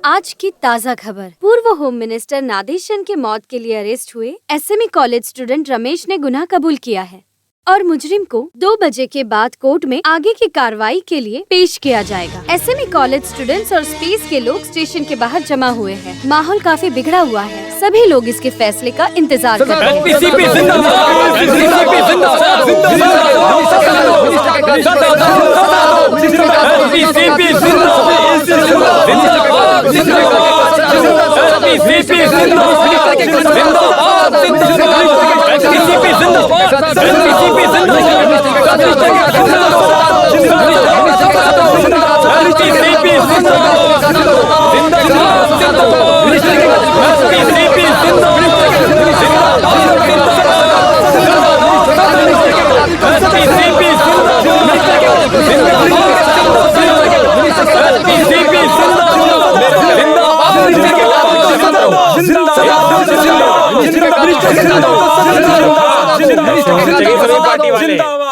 आज की ताज़ा खबर। पूर्व होम मिनिस्टर नादेशन के मौत के लिए अरेस्ट हुए एसएमई कॉलेज स्टूडेंट रमेश ने गुनाह कबूल किया है और मुजरिम को 2 बजे के बाद कोर्ट में आगे की कार्रवाई के लिए पेश किया जाएगा। एसएमई कॉलेज स्टूडेंट्स और स्पेस के लोग स्टेशन के बाहर जमा हुए हैं। माहौल काफी बिगड़ा हुआ है। सभी लोग इसके फैसले का इंतजार कर रहे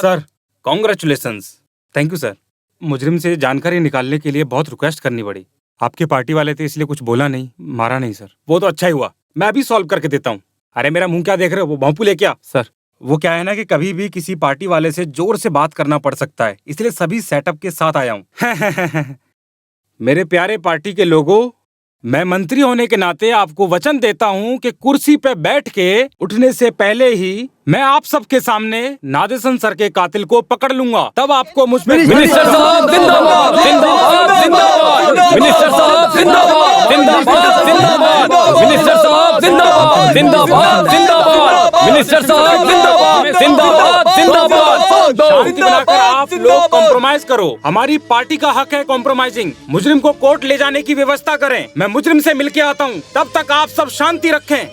sir, congratulations. Thank you sir. मुजरिम से जानकारी निकालने के लिए बहुत रिक्वेस्ट करनी पड़ी। आपके पार्टी वाले थे इसलिए कुछ बोला नहीं, मारा नहीं सर। वो तो अच्छा ही हुआ, मैं अभी सॉल्व करके देता हूँ। अरे मेरा मुंह क्या देख रहे हो, वो भोंपू ले क्या? सर वो क्या है ना कि कभी भी किसी पार्टी वाले से जोर से बात करना पड़ सकता है, इसलिए सभी सेटअप के साथ आया हूँ। मेरे प्यारे पार्टी के लोगों, मैं मंत्री होने के नाते आपको वचन देता हूं कि कुर्सी पे बैठ के उठने से पहले ही मैं आप सबके सामने नादेशन सर के कातिल को पकड़ लूंगा। तब आपको मुझ पे मिनिस्टर साहब जिंदाबाद, जिंदाबाद, जिंदाबाद, मिनिस्टर साहब जिंदाबाद, जिंदाबाद, जिंदाबाद, मिनिस्टर साहब जिंदाबाद, जिंदाबाद, जिंदाबाद, मिनिस्टर साहब जिंदाबाद, जिंदाबाद, जिंदाबाद। शांति बनाकर आप लोग कॉम्प्रोमाइज करो। हमारी पार्टी का हक है कॉम्प्रोमाइजिंग। मुजरिम को कोर्ट ले जाने की व्यवस्था करें। मैं मुजरिम से मिलके आता हूँ, तब तक आप सब शांति रखें।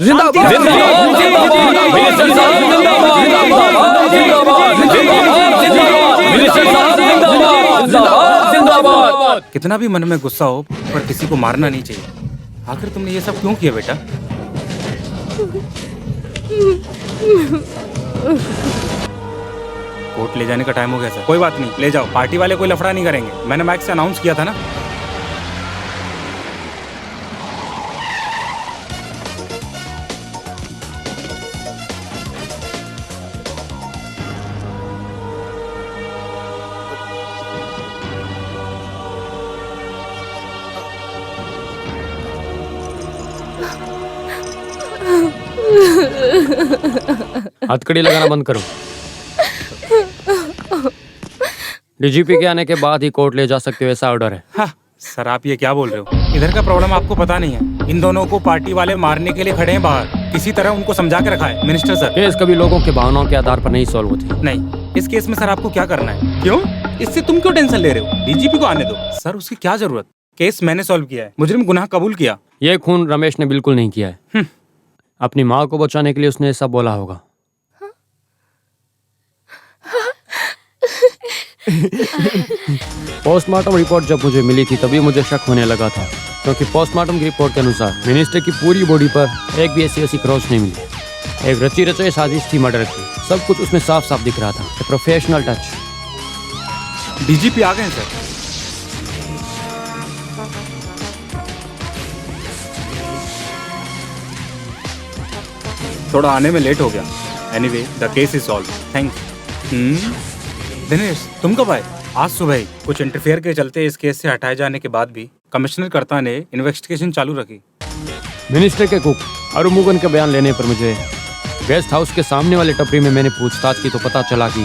कितना भी मन में गुस्सा हो, पर किसी को मारना नहीं चाहिए। आखिर तुमने ये सब क्यों किया बेटा? कोर्ट ले जाने का टाइम हो गया सर। कोई बात नहीं, ले जाओ। पार्टी वाले कोई लफड़ा नहीं करेंगे। मैंने माइक से अनाउंस किया था ना। हथकड़ी लगाना बंद करो। डीजीपी के आने के बाद ही कोर्ट ले जा सकते हो, ऐसा ऑर्डर है। हाँ, सर आप ये क्या बोल रहे हो? इधर का प्रॉब्लम आपको पता नहीं है। इन दोनों को पार्टी वाले मारने के लिए खड़े हैं बाहर। किसी तरह उनको समझा के रखा है मिनिस्टर सर। केस कभी लोगों के भावनाओं के आधार पर नहीं सॉल्व होती। नहीं, इस केस में सर आपको क्या करना है? क्यों? इससे तुम क्यों टेंशन ले रहे हो? डीजीपी को आने दो। सर उसकी क्या जरूरत? केस मैंने सॉल्व किया है। मुजरिम गुनाह कबूल किया। ये खून रमेश ने बिल्कुल नहीं किया है। अपनी माँ को बचाने के लिए उसने ऐसा बोला होगा। पोस्टमार्टम रिपोर्ट जब मुझे मिली थी तभी मुझे शक होने लगा था, क्योंकि पोस्टमार्टम की रिपोर्ट के अनुसार मिनिस्टर की पूरी बॉडी पर एक भी ऐसी क्रॉच नहीं मिली। एक रची रचाई साजिश थी मर्डर की। सब कुछ उसमें साफ साफ दिख रहा था। एक प्रोफेशनल टच। डीजीपी आ गए सर। थोड़ा आने में लेट हो गया। Anyway the case is solve. Thanks. Dinesh तुम कब आए? आज सुबह ही। कुछ इंटरफेयर के चलते इस केस से हटाए जाने के बाद भी कमिश्नर कर्ता ने इन्वेस्टिगेशन चालू रखी। मिनिस्टर के कुक अरुमुगन के बयान लेने पर मुझे गेस्ट हाउस के सामने वाले टपरी में मैंने पूछताछ की तो पता चला कि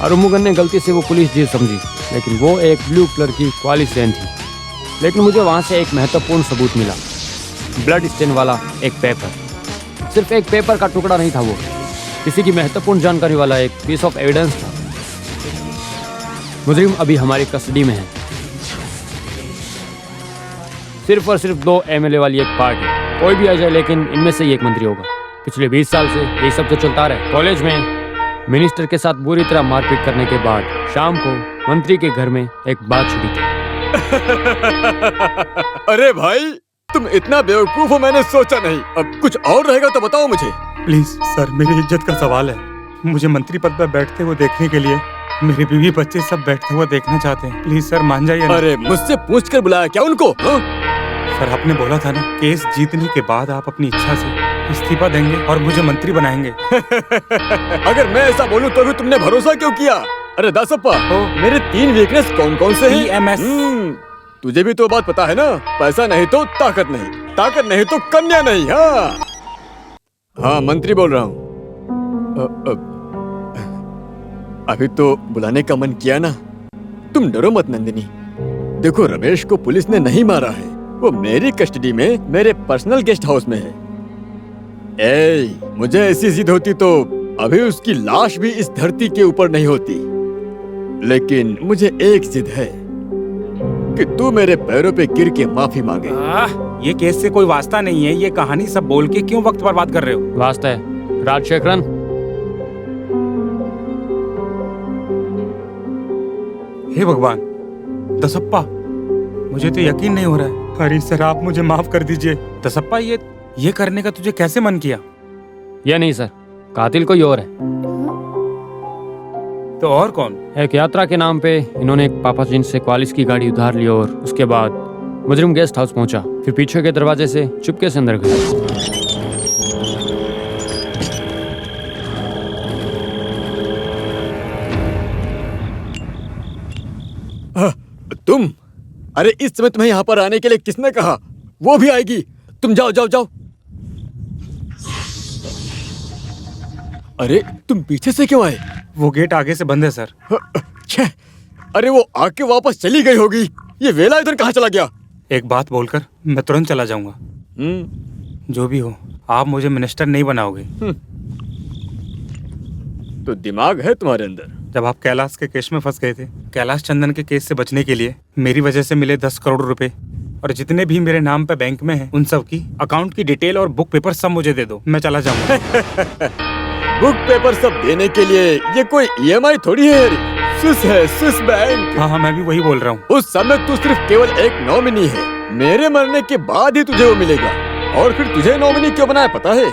अरुमुगन ने गलती से वो पुलिस जीप समझी, लेकिन वो एक ब्लू कलर की क्वालिस वैन थी। लेकिन मुझे वहाँ से एक महत्वपूर्ण सबूत मिला, ब्लड स्टेन वाला एक पेपर। सिर्फ एक पेपर का टुकड़ा नहीं था, वो किसी की महत्वपूर्ण जानकारी वाला एक पीस ऑफ एविडेंस था। मुजरिम अभी हमारी कस्टडी में है। सिर्फ और सिर्फ 2 एमएलए वाली एक पार्टी। कोई भी आ जाए, लेकिन इनमें से एक मंत्री होगा। पिछले 20 साल से यही सब तो चलता रहा। कॉलेज में मिनिस्टर के साथ बुरी तरह मारपीट करने के बाद शाम को मंत्री के घर में एक बात छिड़ी थी। अरे भाई, तुम इतना बेवकूफ हो मैंने सोचा नहीं। अब कुछ और रहेगा तो बताओ मुझे। प्लीज सर, मेरी इज्जत का सवाल है। मुझे मंत्री पद पर बैठते हुए देखने के लिए मेरे बीवी बच्चे सब बैठते हुए देखना चाहते हैं, प्लीज सर मान जाइए ना। अरे मुझसे पूछ कर बुलाया क्या उनको? हाँ? सर आपने बोला था ना, केस जीतने के बाद आप अपनी इच्छा से इस्तीफा देंगे और मुझे मंत्री बनाएंगे। अगर मैं ऐसा बोलूं तो भी तुमने भरोसा क्यों किया? अरे दासप्पा, मेरे 3 वीकनेस कौन कौन से हैं? EMS। तुझे भी तो बात पता है ना, पैसा नहीं तो ताकत नहीं, ताकत नहीं तो कन्या नहीं। हाँ मंत्री बोल रहा हूँ। अभी तो बुलाने का मन किया ना। तुम डरो मत नंदिनी, देखो रमेश को पुलिस ने नहीं मारा है, वो मेरी कस्टडी में मेरे पर्सनल गेस्ट हाउस में है। मुझे ऐसी जिद होती तो अभी उसकी लाश भी इस धरती के ऊपर नहीं होती। लेकिन मुझे एक जिद है कि तू मेरे पैरों पे गिर के माफी मांगे। ये केस से कोई वास्ता नहीं है, ये कहानी सब बोल के क्यों वक्त बर्बाद कर रहे हो? वास्ता है राजशेखरन। हे भगवान, दसप्पा मुझे तो यकीन नहीं हो रहा है। अरे सर आप मुझे माफ कर दीजिए। दसप्पा ये करने का तुझे कैसे मन किया? ये नहीं सर, कातिल कोई और है। तो और कौन? एक यात्रा के नाम पे इन्होंने एक पापा जिन से क्वालिस की गाड़ी उधार ली और उसके बाद मुजरिम गेस्ट हाउस पहुंचा, फिर पीछे के दरवाजे से चुपके से अंदर गया। तुम? अरे इस समय तुम्हें यहाँ पर आने के लिए किसने कहा? वो भी आएगी। तुम जाओ जाओ जाओ। अरे तुम पीछे से क्यों आए? वो गेट आगे से बंद है सर। छे, अरे वो आके वापस चली गई होगी। ये वेला इधर कहाँ चला गया? एक बात बोलकर मैं तुरंत चला जाऊंगा। जो भी हो, आप मुझे मिनिस्टर नहीं बनाओगे। तो दिमाग है तुम्हारे अंदर। जब आप कैलाश के केस में फंस गए थे, कैलाश चंदन के केस से बचने के लिए मेरी वजह से मिले 10 करोड़ रुपए और जितने भी मेरे नाम पे बैंक में हैं, उन सब की अकाउंट की डिटेल और बुक पेपर सब मुझे दे दो, मैं चला जाऊंगा। बुक पेपर सब देने के लिए ये कोई EMI थोड़ी है, स्विस है, स्विस बैंक। हाँ मैं भी वही बोल रहा हूँ। उस समय तू सिर्फ केवल एक नॉमिनी है। मेरे मरने के बाद ही तुझे वो मिलेगा। और फिर तुझे नॉमिनी क्यों बनाया पता है?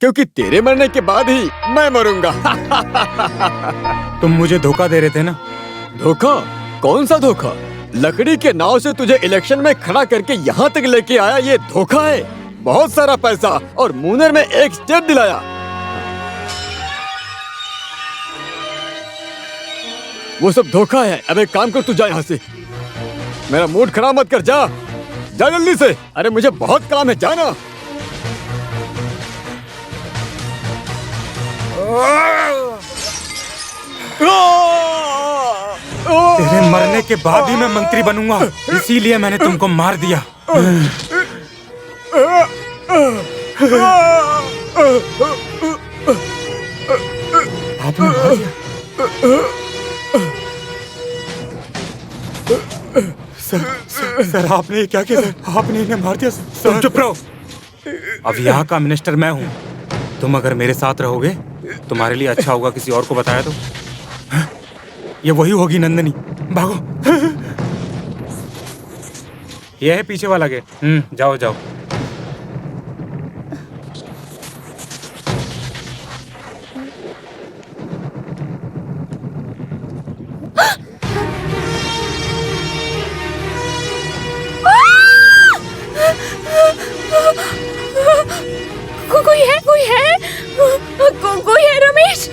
क्योंकि तेरे मरने के बाद ही मैं मरूंगा। तुम मुझे धोखा दे रहे थे ना? धोखा? कौन सा धोखा? लकड़ी के नाव से तुझे इलेक्शन में खड़ा करके यहाँ तक लेके आया, ये धोखा है। बहुत सारा पैसा और मुनेर में एक स्टेट दिलाया। वो सब धोखा है। अब एक काम कर, तू जा यहाँ से। मेरा मूड खराब मत कर, जा जा जल्दी से। अरे मुझे बहुत काम है, जाना। तेरे मरने के बाद ही मैं मंत्री बनूंगा, इसीलिए मैंने तुमको मार दिया। आपने मार दिया? सर आपने ये क्या किया? सर आपने इन्हें मार दिया। सर चुप रहो। अब यहाँ का मिनिस्टर मैं हूँ। तुम अगर मेरे साथ रहोगे तुम्हारे लिए अच्छा होगा, किसी और को बताया तो। ये वही होगी नंदनी, भागो। ये है पीछे वाला गेट। जाओ जाओ। कोई है रमेश।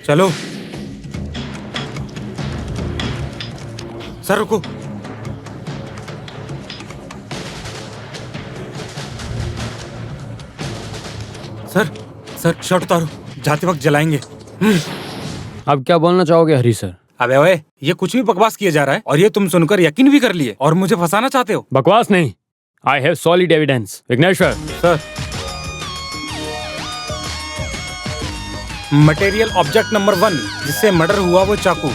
चलो सर, रुको। सर शर्ट उतारो, जाते वक्त जलाएंगे। अब क्या बोलना चाहोगे हरी सर? अबे ओए, ये कुछ भी बकवास किया जा रहा है और ये तुम सुनकर यकीन भी कर लिए और मुझे फंसाना चाहते हो। बकवास नहीं, I have solid evidence. Vighneshwar sir, material object number 1 जिससे मर्डर हुआ वो चाकू।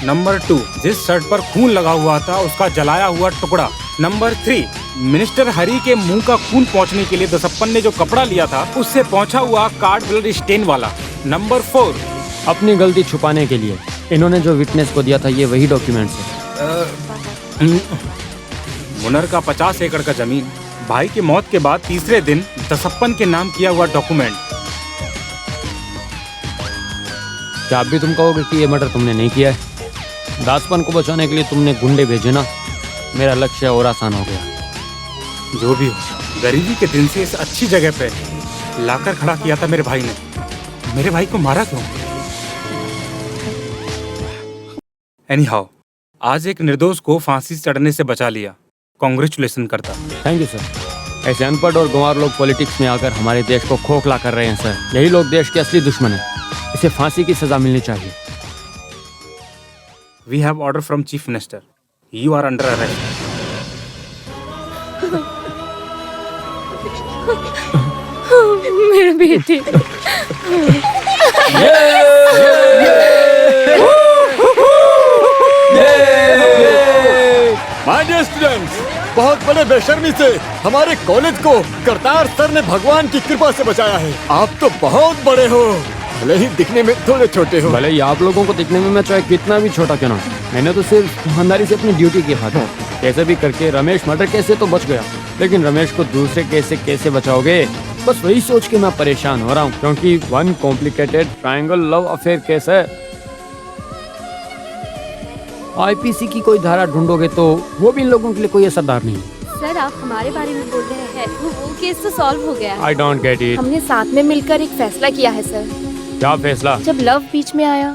नंबर 2 जिस शर्ट पर खून लगा हुआ था उसका जलाया हुआ टुकड़ा। नंबर 3 मिनिस्टर हरी के मुंह का खून पहुंचने के लिए दसप्पन ने जो कपड़ा लिया था उससे पहुंचा हुआ कार्ड ब्लड स्टेन वाला। नंबर 4। अपनी गलती छुपाने के लिए इन्होंने जो विटनेस को दिया था ये वही डॉक्यूमेंट्स है। मुनर का 50 एकड़ का जमीन, भाई की मौत के बाद तीसरे दिन दसप्पन के नाम किया हुआ डॉक्यूमेंट। क्या आप भी तुम कहोगे कि ये मर्डर तुमने नहीं किया है? दासपन को बचाने के लिए तुमने गुंडे भेजे ना, मेरा लक्ष्य और आसान हो गया। जो भी हो, गरीबी के दिन से इस अच्छी जगह पे लाकर खड़ा किया था मेरे भाई ने। मेरे भाई को मारा क्यों? एनीहाउ, आज एक निर्दोष को फांसी चढ़ने से बचा लिया। कांग्रेचुलेशन करता। Thank you sir. ऐसे अनपढ़ और गंवार लोग पॉलिटिक्स में आकर हमारे देश को खोखला कर रहे हैं सर। यही लोग देश के असली दुश्मन हैं। इसे फांसी की सजा मिलनी चाहिए। We have order from Chief Minister. You are under arrest. मेरा बेटे। माय डियर स्टूडेंट्स, बहुत बड़े बेशर्मी से हमारे कॉलेज को करतार सर ने भगवान की कृपा से बचाया है। आप तो बहुत बड़े हो, भले ही दिखने में थोड़े छोटे हो। भले ही आप लोगों को दिखने में मैं चाहे कितना भी छोटा क्यों ना, मैंने तो सिर्फ ईमानदारी से अपनी ड्यूटी की था। कैसे भी करके रमेश मर्डर केस से तो बच गया, लेकिन रमेश को दूसरे केस से कैसे बचाओगे, बस वही सोच के मैं परेशान हो रहा हूँ। क्योंकि one complicated triangle love affair case है। आईपीसी की कोई धारा ढूंढोगे तो वो भी इन लोगों के लिए कोई असरदार नहीं। सर, आप हमारे बारे में बोल रहे हैं। वो केस तो सॉल्व हो गया। I don't get it. हमने साथ में मिलकर एक फैसला किया है सर। क्या फैसला? जब लव बीच में आया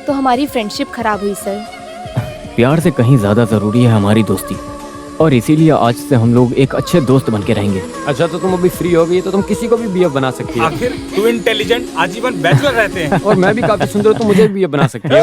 तो हमारी फ्रेंडशिप खराब हुई सर। प्यार से कहीं ज्यादा जरूरी है हमारी दोस्ती, और इसीलिए आज से हम लोग एक अच्छे दोस्त बन के रहेंगे। अच्छा, तो तुम अभी फ्री हो गई तो तुम किसी को भी बीएफ बना सकती हो। आखिर तू इंटेलिजेंट आजीवन बैचलर रहते हैं। और मैं भी काफी सुंदर हूँ तो मुझे भी बीएफ बना सकती हो।